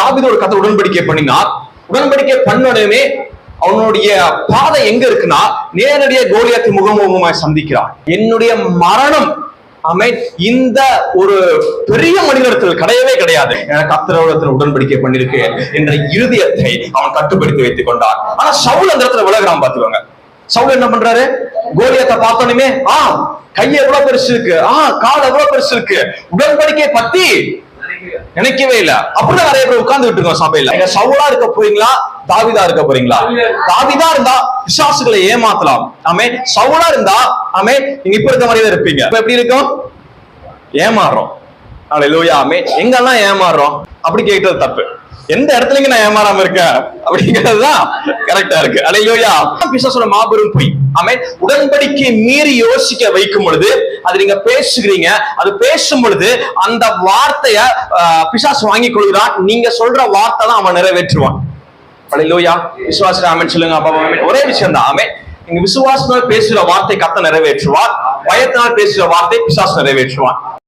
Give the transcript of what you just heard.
தாவீதோடு கர்த்தர் உடன்படிக்கை பண்ணினார். உடன்படிக்கை பண்ணணுமே அவனுடைய பாதை எங்க இருக்குன்னா நேரடியாக கோலியாத்தை முகமுகமாய் சந்திக்கிறான். என்னுடைய மரணம் இந்த ஒரு பெரிய மனிதத்தில் கிடையவே கிடையாது, கர்த்தரோடத்தில் உடன்படிக்கை பண்ணிருக்கேன் என்ற இருதயத்தை அவன் கட்டுப்படுத்தி வைத்துக் கொண்டான். ஆனா சவுல் அந்த இடத்துல விலகிறான். பாத்துக்கோங்க, சவுல் என்ன பண்றாரு? கோலியாத்தை பார்த்தோன்னே கையை எவ்வளவு பெருசு இருக்கு, கால் எவ்வளவு பெருசு இருக்கு, உடன்படிக்கை பத்தி நினைக்கவே இல்ல. அப்படிதான் நிறைய பேர் உட்கார்ந்துட்டு இருக்கோம் சபையில. நீங்க சவுலா இருக்க போறீங்களா, தாவீதா இருக்க போறீங்களா? தாவீதா இருந்தா பிசாசுகளை ஏமாத்தலாம். சவுலா இருந்தா நீங்க இப்ப இருக்க மாதிரியே இருப்பீங்க. இப்ப எப்படி இருக்கும்? ஏமாறுறோம். அல்லேலூயா. எங்கெல்லாம் ஏமாறுறோம் அப்படி கேட்கறது தப்பு. எந்த இடத்துலயும் நான் ஏமாறாம இருக்கேன் அப்படிங்கிறதுதான் கரெக்டா இருக்கு. அல்லேலூயா. பிசாசோட மாபெரும் பொய். உடன்படிக்கை மீறி யோசிக்க வைக்கும் பொழுது அது நீங்க பேசுகிறீங்க, அது பேசும் பொழுது அந்த வார்த்தைய பிசாசு வாங்கி கொள்கிறான். நீங்க சொல்ற வார்த்தை தான் அவன் நிறைவேற்றுவான். அல்லேலூயா. விசுவாச ஆமென் சொல்லுங்க. அப்பா ஒரே விஷயம் தான். நீங்க விசுவாசத்தால் பேசுற வார்த்தை கர்த்தர் நிறைவேற்றுவார், பயத்தினால் பேசுற வார்த்தை பிசாசு நிறைவேற்றுவான்.